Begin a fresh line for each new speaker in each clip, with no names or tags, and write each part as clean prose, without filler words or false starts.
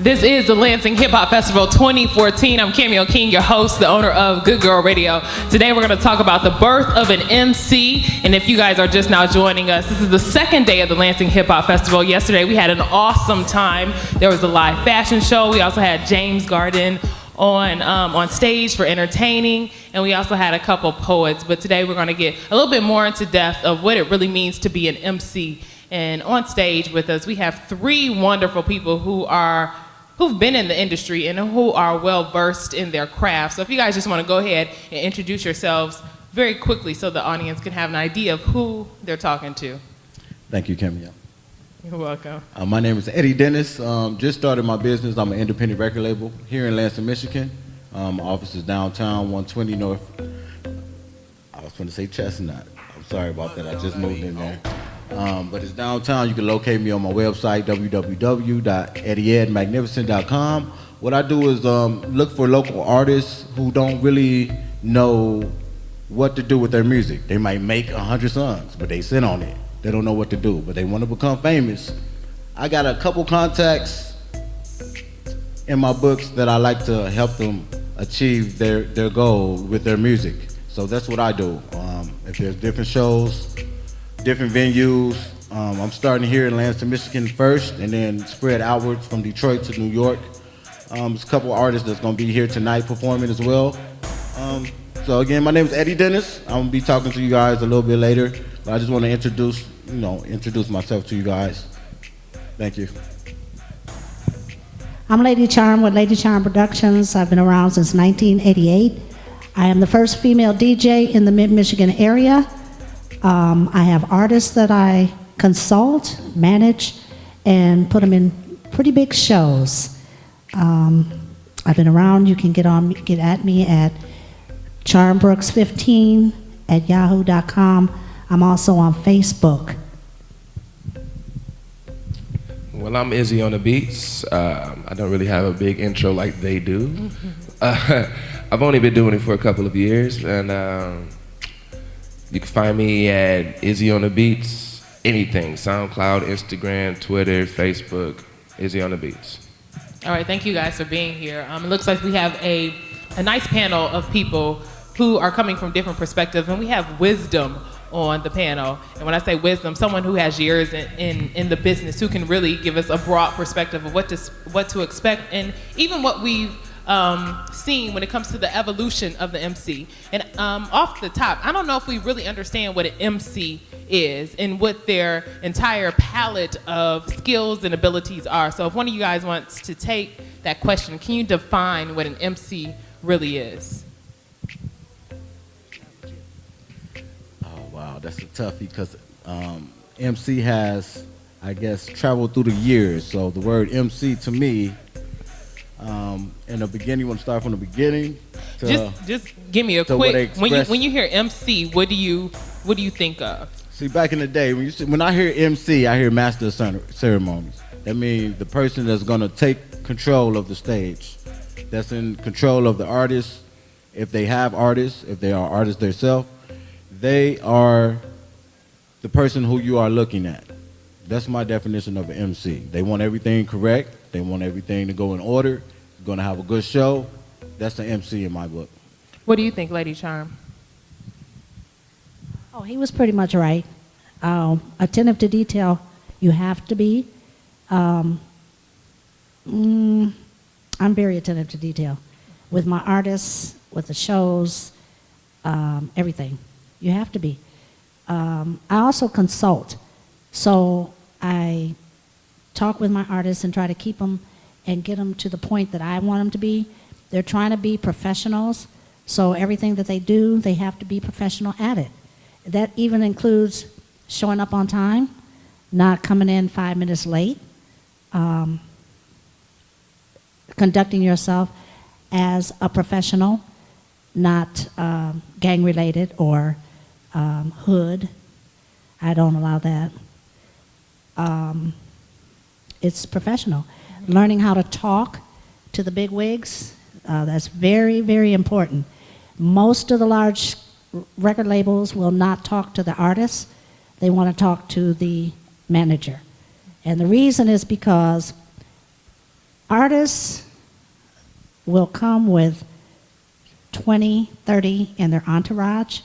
This is the Lansing Hip Hop Festival 2014. I'm Cameo King, your host, the owner of Good Girl Radio. Today we're going to talk about the birth of an MC. And if you guys are just now joining us, this is the second day of the Lansing Hip Hop Festival. Yesterday we had an awesome time. There was a live fashion show. We also had James Garden on stage for entertaining, and we also had a couple poets. But today we're going to get a little bit more into depth of what it really means to be an MC. And on stage with us, we have three wonderful people who've been in the industry and who are well versed in their craft. So if you guys just want to go ahead and introduce yourselves very quickly so the audience can have an idea of who they're talking to.
Thank you, Cameo.
You're welcome.
My name is Eddie Dennis. Just started my business. I'm an independent record label here in Lansing, Michigan. My office is downtown, 120 North. I was going to say Chestnut. I'm sorry about that. I just moved in there. But it's downtown. You can locate me on my website, www.eddieedmagnificent.com. What I do is look for local artists who don't really know what to do with their music. They might make 100 songs, but they sit on it. They don't know what to do, but they want to become famous. I got a couple contacts in my books that I like to help them achieve their goal with their music. So that's what I do. If there's different shows, different venues, I'm starting here in Lansing, Michigan first, and then spread outwards from Detroit to New York. There's a couple artists that's going to be here tonight performing as well. So again, my name is Eddie Dennis. I'm going to be talking to you guys a little bit later, but I just want to introduce myself to you guys. Thank you.
I'm Lady Charm with Lady Charm Productions. I've been around since 1988. I am the first female DJ in the Mid-Michigan area. I have artists that I consult, manage, and put them in pretty big shows. I've been around. You can get at me at charmbrooks15@yahoo.com. I'm also on Facebook.
Well, I'm Izzy on the beats. I don't really have a big intro like they do. I've only been doing it for a couple of years, and you can find me at Izzy on the Beats, anything, SoundCloud, Instagram, Twitter, Facebook, Izzy on the Beats.
All right, thank you guys for being here. It looks like we have a nice panel of people who are coming from different perspectives, and we have wisdom on the panel. And when I say wisdom, someone who has years in the business who can really give us a broad perspective of what to expect, and even what we've seen when it comes to the evolution of the MC. And off the top, I don't know if we really understand what an MC is and what their entire palette of skills and abilities are. So if one of you guys wants to take that question, can you define what an MC really is?
Oh, wow, that's a toughie because MC has, I guess, traveled through the years. So the word MC to me, in the beginning, you want to start from the beginning?
Just give me a quick, when you hear MC, what do you think of?
See, back in the day, when I hear MC, I hear master of ceremonies. That means the person that's going to take control of the stage, that's in control of the artist. If they have artists, if they are artists themselves, they are the person who you are looking at. That's my definition of an MC. They want everything correct. They want everything to go in order. You're going to have a good show. That's the MC in my book.
What do you think, Lady Charm?
Oh, he was pretty much right. Attentive to detail, you have to be. I'm very attentive to detail. With my artists, with the shows, everything. You have to be. I also consult. So I talk with my artists and try to keep them and get them to the point that I want them to be. They're trying to be professionals, so everything that they do, they have to be professional at it. That even includes showing up on time, not coming in 5 minutes late, conducting yourself as a professional, not gang-related or hood. I don't allow that. It's professional. Learning how to talk to the big wigs, that's very, very important. Most of the large record labels will not talk to the artists. They want to talk to the manager. And the reason is because Artists will come with 20, 30 in their entourage,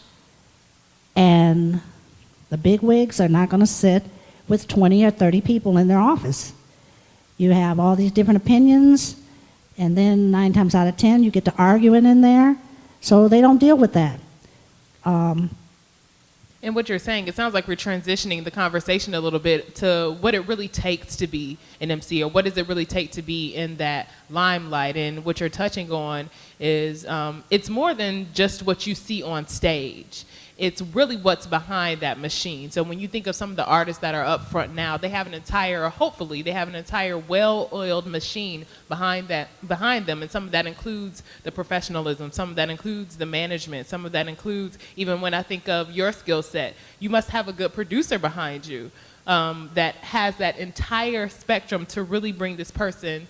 and the big wigs are not going to sit with 20 or 30 people in their office. You have all these different opinions, and then 9 times out of 10 you get to arguing in there, so they don't deal with that.
And what you're saying, it sounds like we're transitioning the conversation a little bit to what it really takes to be an MC, or what does it really take to be in that limelight. And what you're touching on is it's more than just what you see on stage. It's really what's behind that machine. So when you think of some of the artists that are up front now, they have an entire, hopefully, they have an entire well-oiled machine behind them, and some of that includes the professionalism, some of that includes the management, some of that includes, even when I think of your skill set, you must have a good producer behind you that has that entire spectrum to really bring this person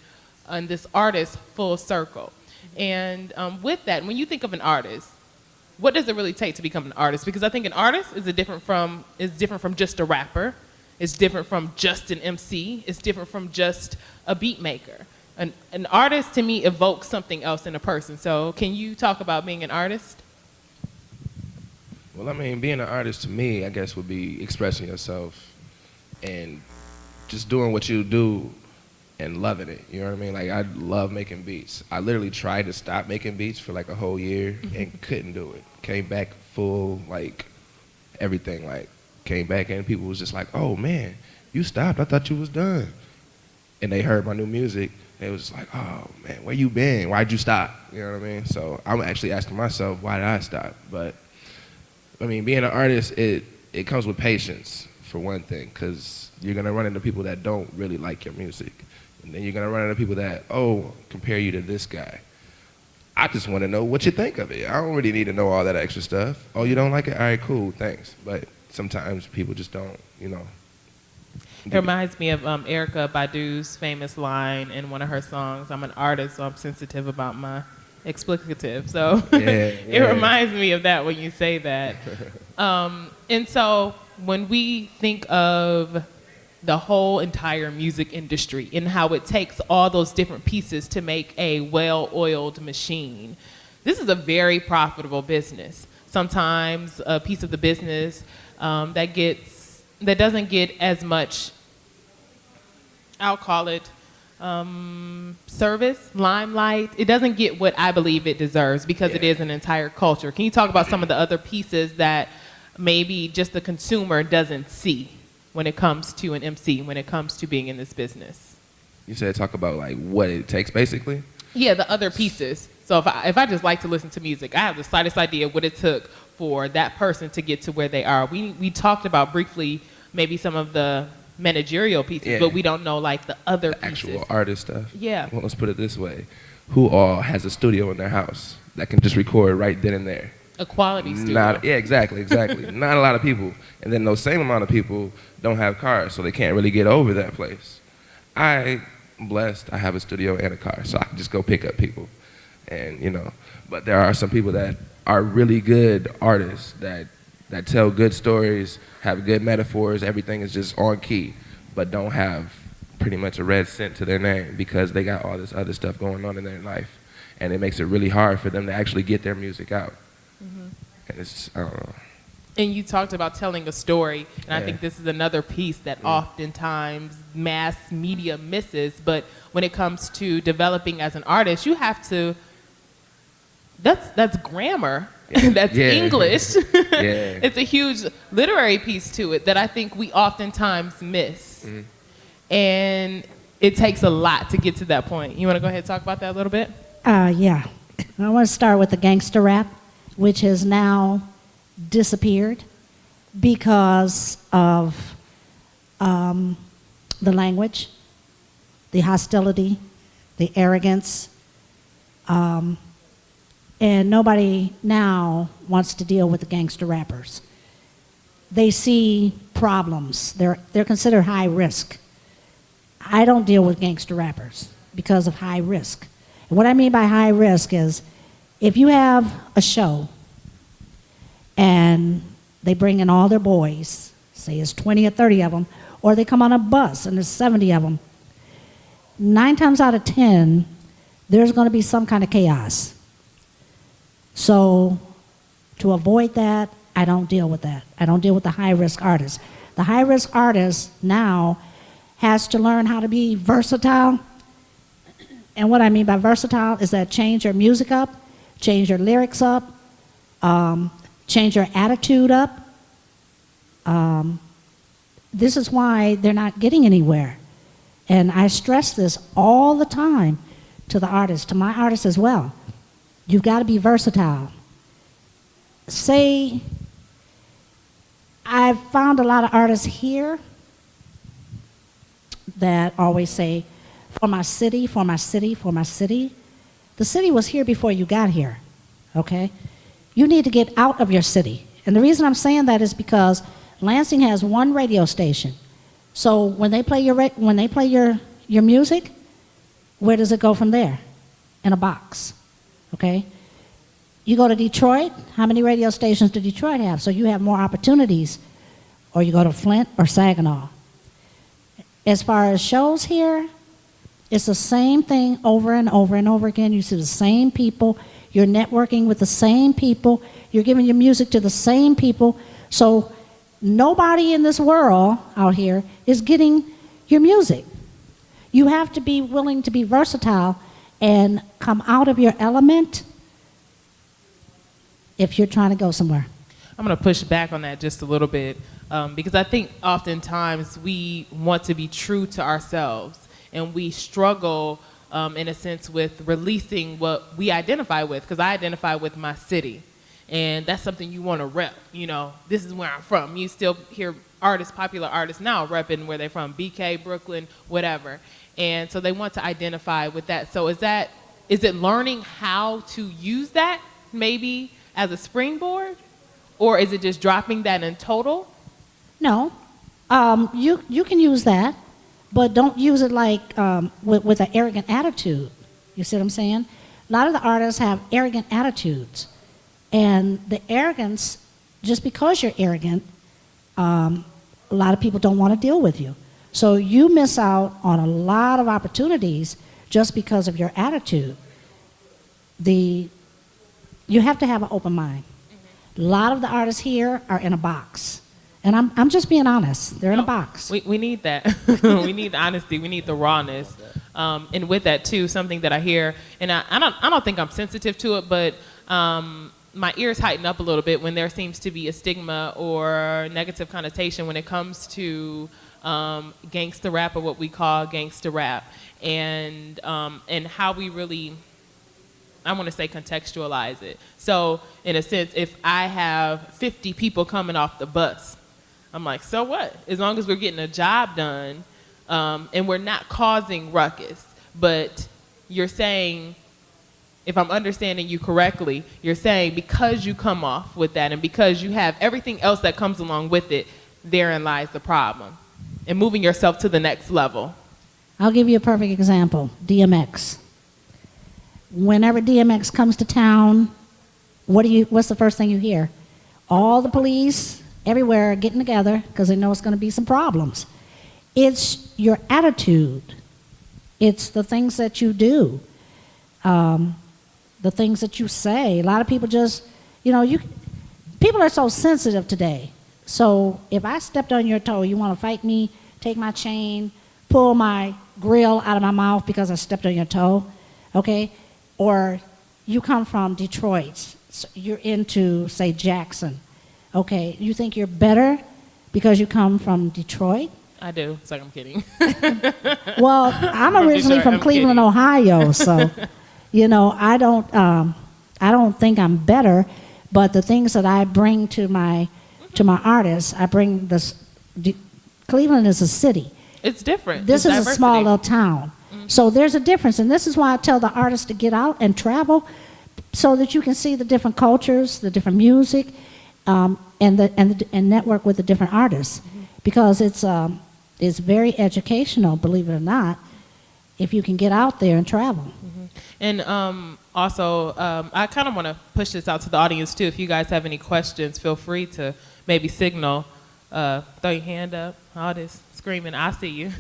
and this artist full circle. And with that, when you think of an artist, what does it really take to become an artist? Because I think an artist is different from just a rapper. It's different from just an MC. It's different from just a beat maker. An artist, to me, evokes something else in a person. So can you talk about being an artist?
Well, I mean, being an artist to me, I guess, would be expressing yourself and just doing what you do and loving it. You know what I mean? Like, I love making beats. I literally tried to stop making beats for like a whole year and couldn't do it. Came back full, like, everything, like, came back and people was just like, oh man, you stopped, I thought you was done. And they heard my new music, they was just like, oh man, where you been? Why'd you stop? You know what I mean? So I'm actually asking myself, why did I stop? But, I mean, being an artist, it comes with patience, for one thing, because you're gonna run into people that don't really like your music. And then you're gonna run into people that, oh, compare you to this guy. I just want to know what you think of it. I don't really need to know all that extra stuff. Oh, you don't like it? All right, cool, thanks. But sometimes people just don't, you know.
It reminds me of Erykah Badu's famous line in one of her songs, I'm an artist, so I'm sensitive about my explicative. So it reminds me of that when you say that. And so when we think of the whole entire music industry and how it takes all those different pieces to make a well-oiled machine, this is a very profitable business. Sometimes a piece of the business that doesn't get as much, I'll call it service, limelight. It doesn't get what I believe it deserves because it is an entire culture. Can you talk about some of the other pieces that maybe just the consumer doesn't see when it comes to an MC, when it comes to being in this business?
You said talk about like what it takes, basically? Yeah,
the other pieces. So if I just like to listen to music, I have the slightest idea what it took for that person to get to where they are. We talked about briefly maybe some of the managerial pieces, but we don't know like the other pieces.
Actual artist stuff.
Yeah.
Well, let's put it this way. Who all has a studio in their house that can just record right then and there?
A quality studio.
Exactly. Not a lot of people. And then those same amount of people don't have cars, so they can't really get over that place. I'm blessed. I have a studio and a car, so I can just go pick up people. And, you know, but there are some people that are really good artists that tell good stories, have good metaphors, everything is just on key, but don't have pretty much a red cent to their name because they got all this other stuff going on in their life. And it makes it really hard for them to actually get their music out. And it's, I don't know.
And you talked about telling a story, and I think this is another piece that oftentimes mass media misses, but when it comes to developing as an artist, you have to, that's grammar, that's English. It's a huge literary piece to it that I think we oftentimes miss. And it takes a lot to get to that point. You want to go ahead and talk about that a little bit?
Yeah. I want to start with the gangster rap, which has now disappeared because of the language, the hostility, the arrogance, and nobody now wants to deal with the gangster rappers. They see problems. They're considered high risk. I don't deal with gangster rappers because of high risk. And what I mean by high risk is if you have a show and they bring in all their boys, say it's 20 or 30 of them, or they come on a bus and there's 70 of them, 9 times out of 10, there's going to be some kind of chaos. So to avoid that, I don't deal with that. I don't deal with the high-risk artists. The high-risk artist now has to learn how to be versatile. And what I mean by versatile is that change your music up, change your lyrics up, change your attitude up. This is why they're not getting anywhere. And I stress this all the time to the artists, to my artists as well. You've got to be versatile. Say, I've found a lot of artists here that always say, for my city, for my city, for my city. The city was here before you got here, okay? You need to get out of your city. And the reason I'm saying that is because Lansing has one radio station. So when they play your music, where does it go from there? In a box, okay? You go to Detroit, how many radio stations does Detroit have? So you have more opportunities. Or you go to Flint or Saginaw. As far as shows here, it's the same thing over and over and over again. You see the same people. You're networking with the same people. You're giving your music to the same people. So nobody in this world out here is getting your music. You have to be willing to be versatile and come out of your element if you're trying to go somewhere.
I'm going to push back on that just a little bit because I think oftentimes we want to be true to ourselves and we struggle in a sense with releasing what we identify with, because I identify with my city and that's something you want to rep. You know, this is where I'm from. You still hear artists, popular artists now repping where they're from, BK, Brooklyn, whatever. And so they want to identify with that. So is it learning how to use that maybe as a springboard? Or is it just dropping that in total?
No. You can use that, but don't use it like with an arrogant attitude. You see what I'm saying? A lot of the artists have arrogant attitudes. And the arrogance, just because you're arrogant, a lot of people don't want to deal with you. So you miss out on a lot of opportunities just because of your attitude. You have to have an open mind. A lot of the artists here are in a box. And I'm just being honest. They're in a box.
We need that. We need the honesty. We need the rawness. And with that, too, something that I hear, and I don't think I'm sensitive to it, but my ears heighten up a little bit when there seems to be a stigma or negative connotation when it comes to gangsta rap, or what we call gangsta rap, and how we really, I want to say, contextualize it. So in a sense, if I have 50 people coming off the bus, I'm like, so what? As long as we're getting a job done and we're not causing ruckus. But you're saying, if I'm understanding you correctly, you're saying because you come off with that and because you have everything else that comes along with it, therein lies the problem. And moving yourself to the next level.
I'll give you a perfect example, DMX. Whenever DMX comes to town, what's the first thing you hear? All the police everywhere are getting together because they know it's going to be some problems. It's your attitude. It's the things that you do, the things that you say. A lot of people just, people are so sensitive today. So if I stepped on your toe, you want to fight me, take my chain, pull my grill out of my mouth because I stepped on your toe, okay? Or you come from Detroit, so you're into, say, Jackson. Okay, you think you're better because you come from Detroit?
I do. It's like I'm kidding.
Well, I'm originally from Cleveland, Ohio, so I don't think I'm better, but the things that I bring to my artists, I bring this. Cleveland is a city.
It's different.
This
it's
is
diversity.
A small little town. So there's a difference, and this is why I tell the artists to get out and travel so that you can see the different cultures, the different music, and network with the different artists. Because it's very educational, believe it or not, if you can get out there and travel.
And also, I kind of want to push this out to the audience too. If you guys have any questions, feel free to maybe signal, throw your hand up. all this screaming, I see you.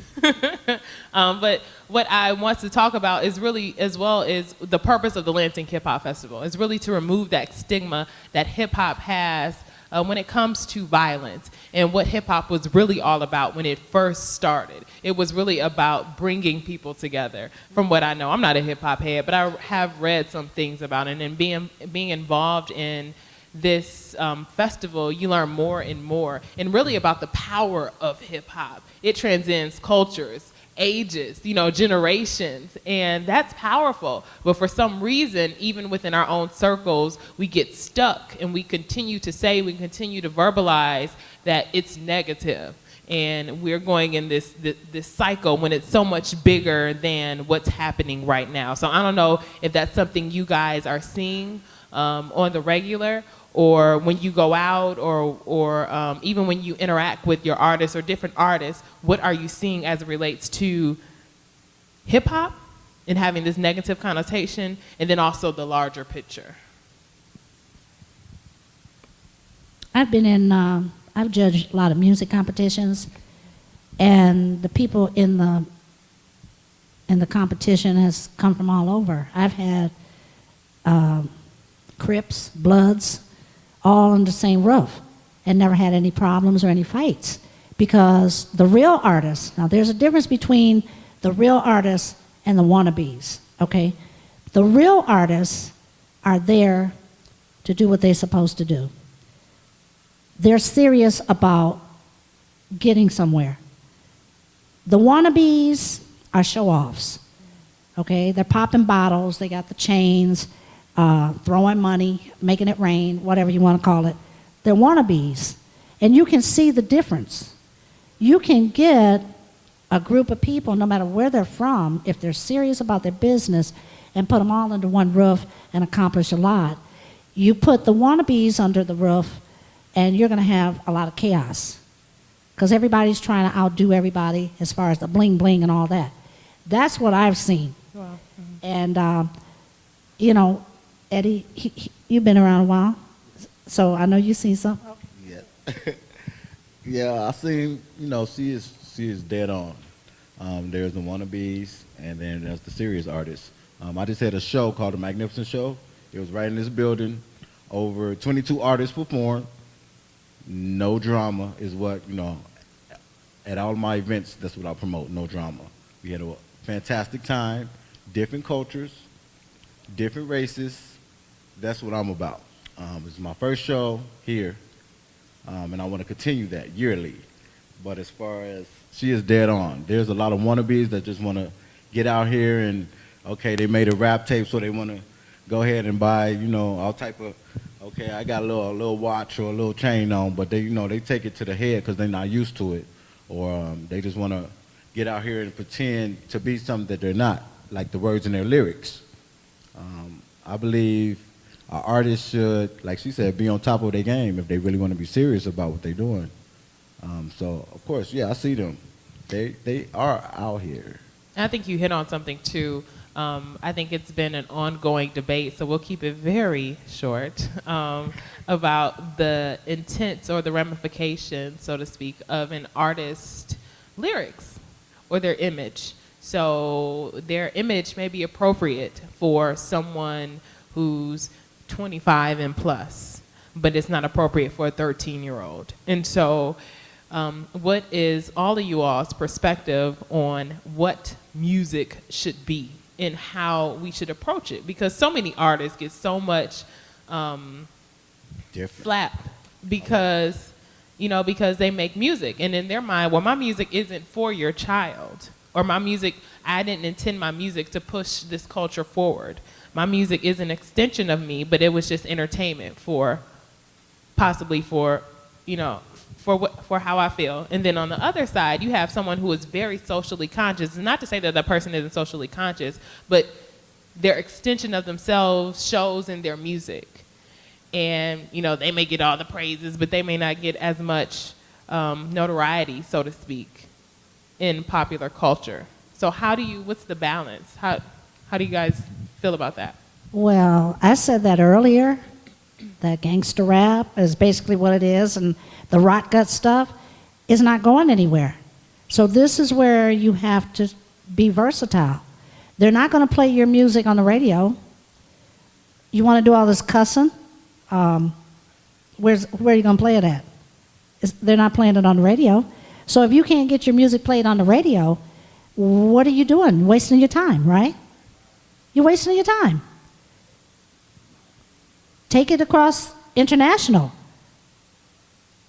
But what I want to talk about is really, as well, is the purpose of the Lansing Hip Hop Festival. Is really to remove that stigma that hip hop has when it comes to violence, and what hip hop was really all about when it first started. It was really about bringing people together. From what I know, I'm not a hip hop head, but I have read some things about it, and being involved in this festival, you learn more and more, and really about the power of hip hop. It transcends cultures, ages, generations, and that's powerful. But for some reason, even within our own circles, we get stuck, and we continue to verbalize that it's negative. And we're going in this cycle when it's so much bigger than what's happening right now. So I don't know if that's something you guys are seeing on the regular, or when you go out, or even when you interact with your artists or different artists. What are you seeing as it relates to hip hop and having this negative connotation, and then also the larger picture?
I've been in, I've judged a lot of music competitions, and the people in the competition has come from all over. I've had Crips, Bloods, all on the same roof, and never had any problems or any fights, because the real artists, now there's a difference between the real artists and the wannabes, okay? The real artists are there to do what they're supposed to do. They're serious about getting somewhere. The wannabes are show-offs, okay? They're popping bottles, they got the chains, throwing money, making it rain, whatever you want to call it. They're wannabes. And you can see the difference. You can get a group of people, no matter where they're from, if they're serious about their business, and put them all under one roof and accomplish a lot. You put the wannabes under the roof, and you're going to have a lot of chaos, because everybody's trying to outdo everybody as far as the bling bling and all that. That's what I've seen.
Wow.
And Eddie, you've been around a while, so I know you've seen something.
Yeah. Yeah, I seen, she is dead on. There's the wannabes, and then there's the serious artists. I just had a show called The Magnificent Show. It was right in this building. Over 22 artists performed. No drama is what, at all my events, that's what I promote, no drama. We had a fantastic time, different cultures, different races. That's what I'm about. It's my first show here, and I want to continue that yearly. But as far as she is dead on, there's a lot of wannabes that just want to get out here and, okay, they made a rap tape, so they want to go ahead and buy, all type of, okay, I got a little watch or a little chain on, but they, they take it to the head because they're not used to it, or they just want to get out here and pretend to be something that they're not, like the words in their lyrics. I believe our artists should, like she said, be on top of their game if they really want to be serious about what they're doing. So, of course, yeah, I see them. They are out here.
I think you hit on something, too. I think it's been an ongoing debate, so we'll keep it very short, about the intent or the ramifications, so to speak, of an artist's lyrics or their image. So their image may be appropriate for someone who's 25 and plus, but it's not appropriate for a 13-year-old. And so what is all of you all's perspective on what music should be and how we should approach it? Because so many artists get so much flap because they make music, and in their mind, well, my music isn't for your child, or my music, I didn't intend my music to push this culture forward. My music is an extension of me, but it was just entertainment for how I feel. And then on the other side, you have someone who is very socially conscious. And not to say that the person isn't socially conscious, but their extension of themselves shows in their music. And, they may get all the praises, but they may not get as much notoriety, so to speak, in popular culture. So what's the balance? How do you guys feel about that?
Well, I said that earlier, that gangster rap is basically what it is, and the rot gut stuff It's not going anywhere. So this is where you have to be versatile. They're not going to play your music on the radio. You want to do all this cussing? Where are you going to play it at? They're not playing it on the radio. So if you can't get your music played on the radio, what are you doing? Wasting your time, right? You're wasting your time. Take it across international.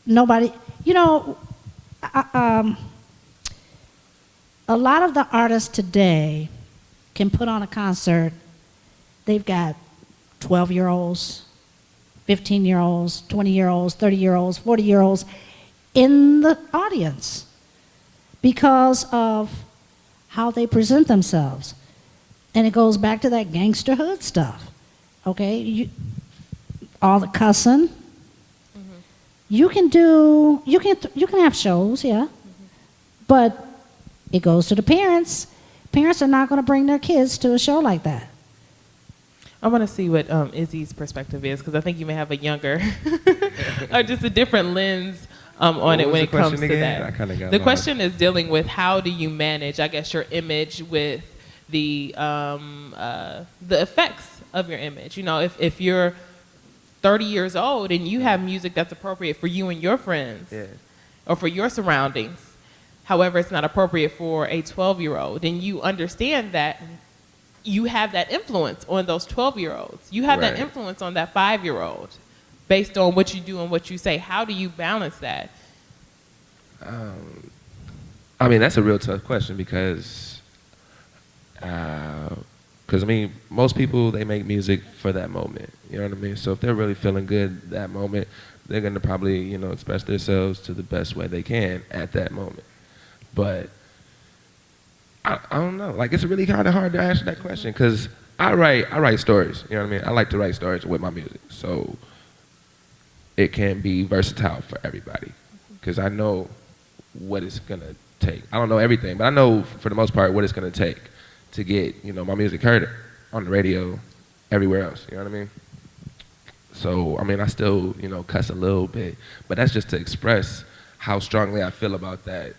Nobody, you know, a lot of the artists today can put on a concert. They've got 12-year-olds, 15-year-olds, 20-year-olds, 30-year-olds, 40-year-olds in the audience because of how they present themselves. And it goes back to that gangsterhood stuff, okay? All the cussing. Mm-hmm. You can have shows, yeah, but it goes to the parents. Parents are not going to bring their kids to a show like that.
I want to see what Izzy's perspective is, because I think you may have a younger or just a different lens on it when it comes to that.
I kinda got
the
lost.
Question is dealing with how do you manage, I guess, your image with the effects of your image. You know, if you're 30 years old and you have music that's appropriate for you and your friends,
Yeah.
or for your surroundings, however, it's not appropriate for a 12-year-old, then you understand that you have that influence on those 12-year-olds. You have that
Right.
influence on that 5-year-old based on what you do and what you say. How do you balance that?
I mean, that's a real tough question because I mean, most people, they make music for that moment. You know what I mean? So if they're really feeling good that moment, they're going to probably, you know, express themselves to the best way they can at that moment. But I don't know. Like, it's really kind of hard to answer that question because I write stories. You know what I mean? I like to write stories with my music. So it can be versatile for everybody because I know what it's going to take. I don't know everything, but I know for the most part what it's going to take to get, you know, my music heard on the radio, everywhere else, you know what I mean? So, I mean, I still, you know, cuss a little bit, but that's just to express how strongly I feel about that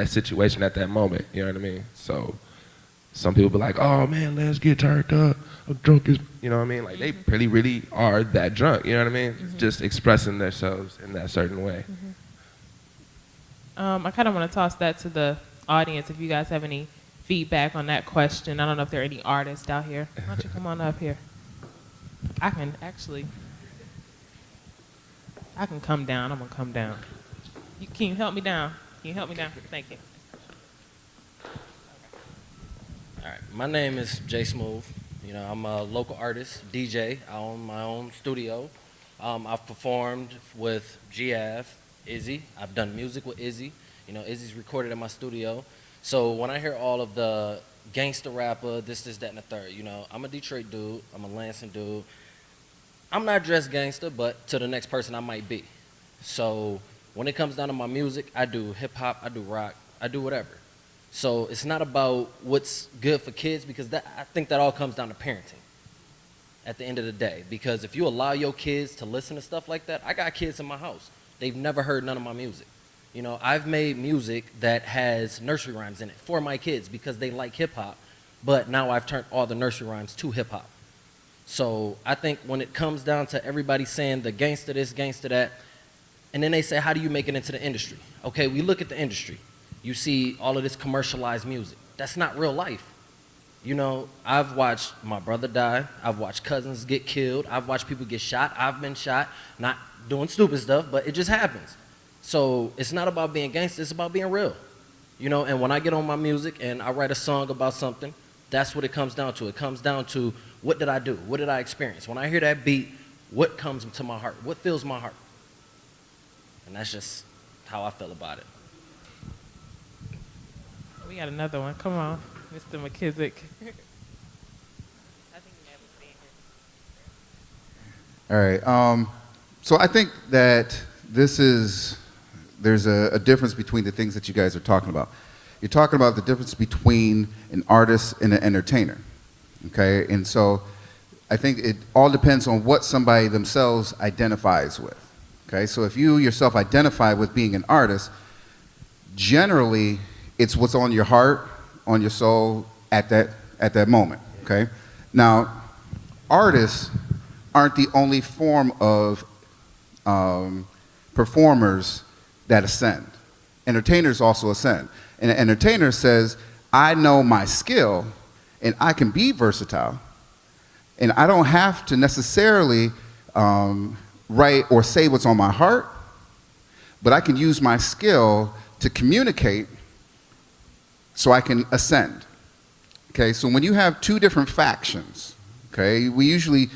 situation at that moment, you know what I mean? So, some people be like, oh man, let's get turned up, I'm drunk as, you know what I mean? Like, they really are that drunk, you know what I mean? Mm-hmm. Just expressing themselves in that certain way.
Mm-hmm. I kind of want to toss that to the audience if you guys have any feedback on that question. I don't know if there are any artists out here. Why don't you come on up here? I can come down. I'm gonna come down. Can you help me down? Can you help me down? Thank you.
All right, my name is Jay Smooth. You know, I'm a local artist, DJ. I own my own studio. I've performed with GGR, Izzy. I've done music with Izzy. You know, Izzy's recorded in my studio. So when I hear all of the gangster rapper, this, that, and the third, you know, I'm a Detroit dude, I'm a Lansing dude. I'm not dressed gangster, but to the next person I might be. So when it comes down to my music, I do hip hop, I do rock, I do whatever. So it's not about what's good for kids because I think that all comes down to parenting at the end of the day. Because if you allow your kids to listen to stuff like that, I got kids in my house. They've never heard none of my music. You know, I've made music that has nursery rhymes in it for my kids because they like hip-hop, but now I've turned all the nursery rhymes to hip-hop. So I think when it comes down to everybody saying the gangster this, gangster that, and then they say, how do you make it into the industry? Okay, we look at the industry. You see all of this commercialized music. That's not real life. You know, I've watched my brother die. I've watched cousins get killed. I've watched people get shot. I've been shot, not doing stupid stuff, but it just happens. So it's not about being gangster, it's about being real. You know, and when I get on my music and I write a song about something, that's what it comes down to. It comes down to what did I do? What did I experience? When I hear that beat, what comes to my heart? What fills my heart? And that's just how I feel about it.
We got another one. Come on, Mr. McKissick.
All right. So I think that there's a difference between the things that you guys are talking about. You're talking about the difference between an artist and an entertainer, okay? And so I think it all depends on what somebody themselves identifies with, Okay, so if you yourself identify with being an artist, generally it's what's on your heart, on your soul at that moment. Okay, now artists aren't the only form of performers that ascend. Entertainers also ascend. And an entertainer says, I know my skill and I can be versatile. And I don't have to necessarily write or say what's on my heart, but I can use my skill to communicate so I can ascend. Okay, so when you have two different factions, okay, we usually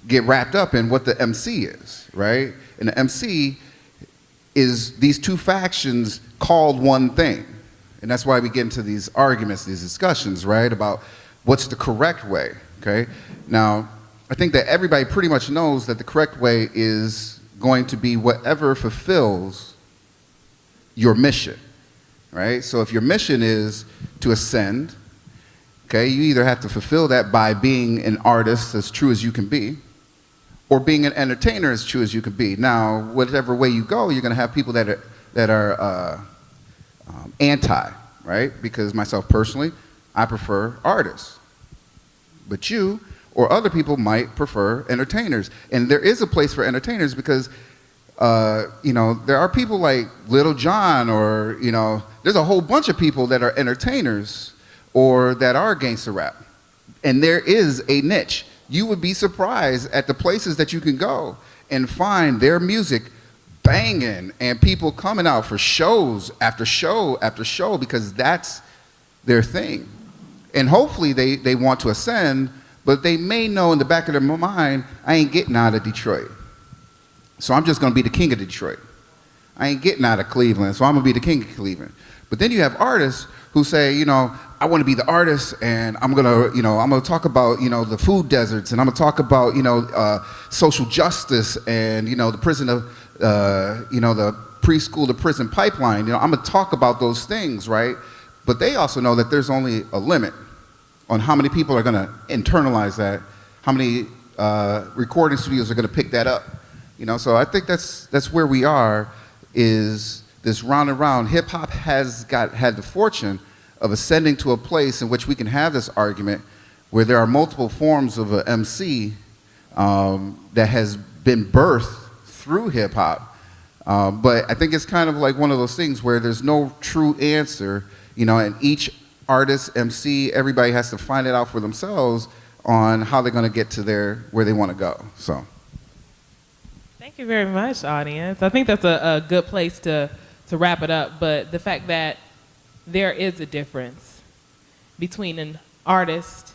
get wrapped up in what the MC is, right? And the MC is these two factions called one thing. And that's why we get into these arguments, these discussions, right, about what's the correct way, okay? Now, I think that everybody pretty much knows that the correct way is going to be whatever fulfills your mission, right? So if your mission is to ascend, okay, you either have to fulfill that by being an artist as true as you can be, or being an entertainer as true as you can be. Now, whatever way you go, you're going to have people that are anti, right? Because myself personally, I prefer artists. But you or other people might prefer entertainers. And there is a place for entertainers because, you know, there are people like Little John or, you know, there's a whole bunch of people that are entertainers or that are gangster rap. And there is a niche. You would be surprised at the places that you can go and find their music banging and people coming out for shows after show after show because that's their thing. And hopefully they want to ascend, but they may know in the back of their mind, I ain't getting out of Detroit. So I'm just going to be the king of Detroit. I ain't getting out of Cleveland, so I'm going to be the king of Cleveland. But then you have artists who say, you know, I want to be the artist and I'm going to talk about, you know, the food deserts and I'm going to talk about, you know, social justice and, you know, the prison of, you know, the preschool to prison pipeline. You know, I'm going to talk about those things, right? But they also know that there's only a limit on how many people are going to internalize that, how many recording studios are going to pick that up. You know, so I think that's where we are, is this round and round. Hip hop has had the fortune of ascending to a place in which we can have this argument where there are multiple forms of an MC that has been birthed through hip hop. But I think it's kind of like one of those things where there's no true answer, you know, and each artist, MC, everybody has to find it out for themselves on how they're going to get to where they want to go. So.
Thank you very much, audience. I think that's a good place to wrap it up. But the fact that there is a difference between an artist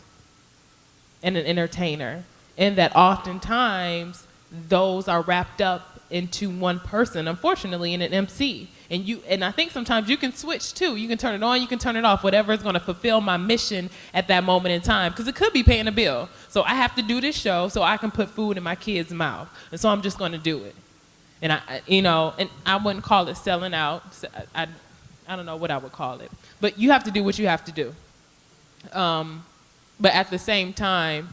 and an entertainer, and that oftentimes those are wrapped up into one person, unfortunately, in an MC. And I think sometimes you can switch too. You can turn it on, you can turn it off, whatever is going to fulfill my mission at that moment in time. Because it could be paying a bill. So I have to do this show so I can put food in my kid's mouth. And so I'm just going to do it. And I wouldn't call it selling out. I don't know what I would call it. But you have to do what you have to do. But at the same time,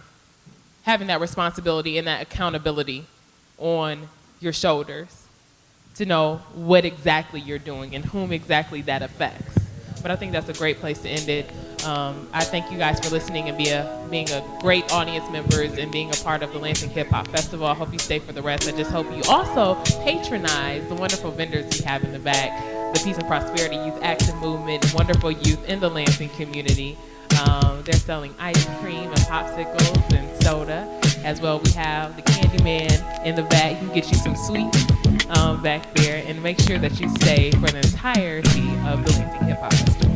having that responsibility and that accountability on your shoulders to know what exactly you're doing and whom exactly that affects. But I think that's a great place to end it. I thank you guys for listening and being a great audience members and being a part of the Lansing Hip Hop Festival. I hope you stay for the rest. I just hope you also patronize the wonderful vendors we have in the back, the Peace and Prosperity Youth Action Movement, wonderful youth in the Lansing community. They're selling ice cream and popsicles and soda. As well, we have the Candyman in the back. He can get you some sweets back there. And make sure that you stay for the entirety of the Lansing Hip Hop Festival.